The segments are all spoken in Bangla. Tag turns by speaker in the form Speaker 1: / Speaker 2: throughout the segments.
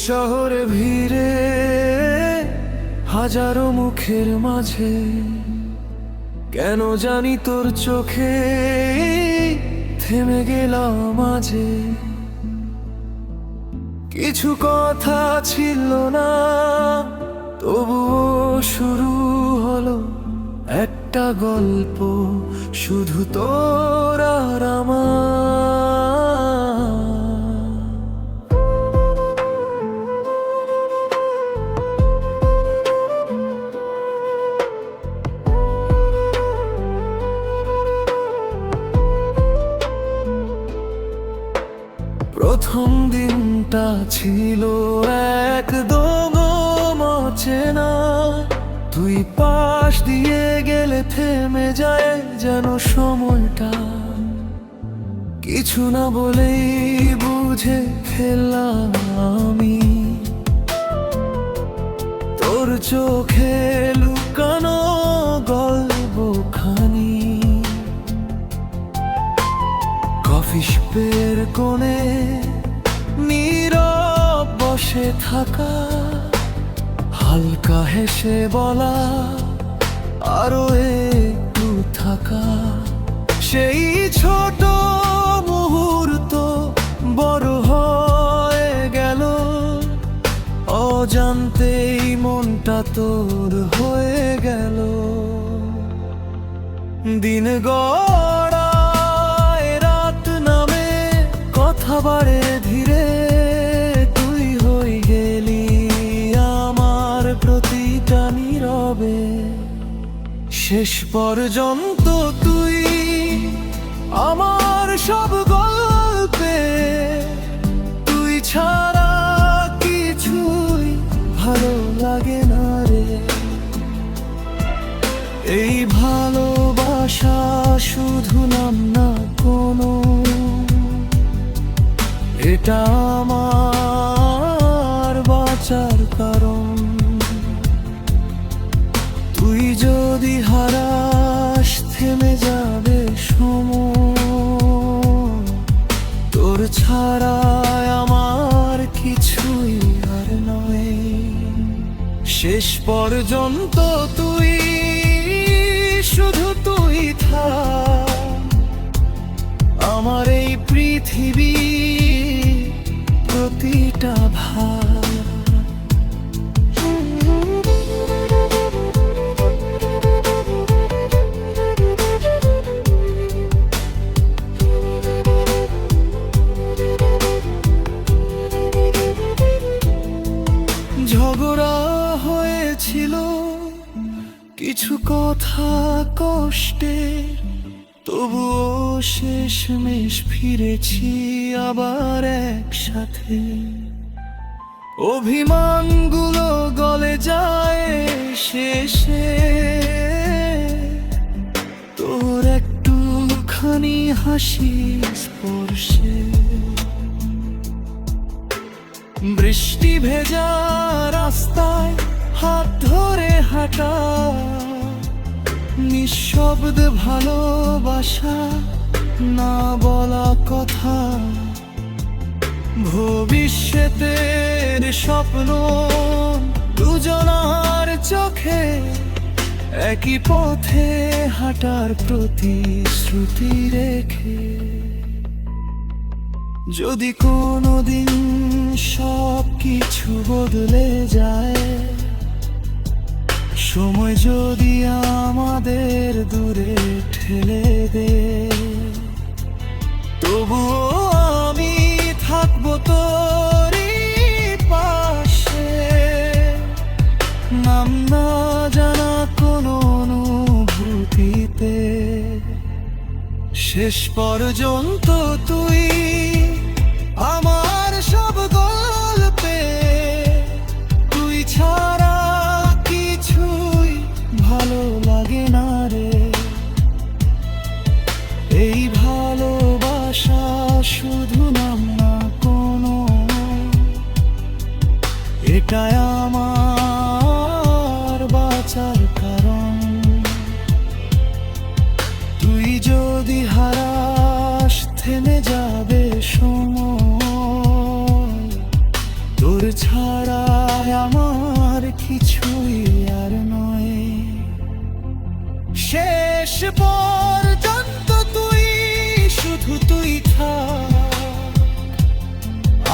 Speaker 1: শহরে ভিড়ে হাজারো মুখের মাঝে কেন জানি তোর চোখে থেমে গেলাম মাঝে। কিছু কথা ছিল না, তবুও শুরু হলো একটা গল্প, শুধু তোর আর আমার। প্রথম দিনটা ছিল একদম অচেনা, তুই পাশ দিয়ে গেলে থেমে যায় যেন সময়টা। কিছু না বলেই বুঝে ফেললাম আমি তোর চোখে লুকানো গল্পখানি। কফি শপের কোণে নীরব বসে থাকা, হালকা হেসে বলা আরো একটু থাকা, সেই ছোট মুহূর্ত বড় হয়ে গেল অজান্তেই, মনটা তোর হয়ে গেল। দিন গড়ায় রাত নামে, কথা বাড়ে ধীরে, তুই হয়ে গেলি আমার প্রতিটা নীরবে। শেষ পর্যন্ত তুই আমার সব গল্পে, তুই ছাড়া কিছুই ভালো লাগে না রে। এই ভালোবাসা শুধু নাম না কোনো, এটা আমার বাঁচার কারণ। তুই যদি হারাস থেমে যাবে সময়, তোর ছাড়া আমার কিছুই আর নয়। শেষ পর্যন্ত তুই, শুধু তুই থাক আমার এই পৃথিবী প্রতিটা ভাগ। ঝগড়া হয়েছিল, কিছু কথা কষ্টে, তবুও শেষমেশ ফিরেছি আবার একসাথে। অভিমানগুলো গলে যায় শেষে, তোর একটুখানি হাসি স্পর্শে। বৃষ্টি ভেজা রাস্তায় হাত ধরে হাঁটা, নিঃশব্দ ভালোবাসা, না বলা কথা, ভবিষ্যতের স্বপ্ন দুজনার চোখে, একই পথে হাঁটার প্রতিশ্রুতি রেখে। যদি কোনোদিন সব কিছু বদলে যায়, সময় যদি আমাদের দূরে ঠেলে দে, তবুও আমি থাকবো তোরই পাশে। নাম না জানা কোনো অনুভূতিতে, শেষ পর্যন্ত তুই আমার সব গল্পে, তুই ছাড়া কিছুই ভালো লাগে না রে। এই ভালোবাসা শুধু নাম না কোনো, এটাই আমার বাঁচার কারণ। তুই যদি হারাস থেমে যাবে সময়, তোর ছাড়া আমার কিছুই আর নয়। শেষ পর্যন্ত তুই, শুধু তুই থাক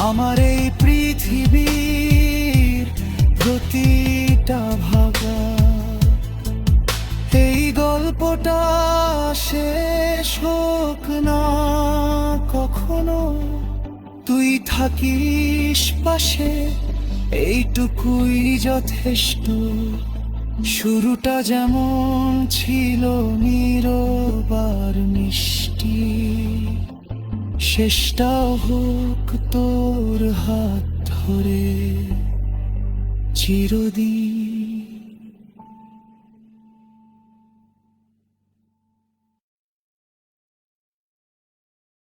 Speaker 1: আমার এই পৃথিবীর প্রতিটা ভাগা। এই গল্পটা শেষ হোক না কখনো, তুই থাকিস পাশে এইটুকুই যথেষ্ট। শুরুটা যেমন ছিল নীরব আর মিষ্টি, শেষটাও হোক তোর হাত ধরে চিরদিন।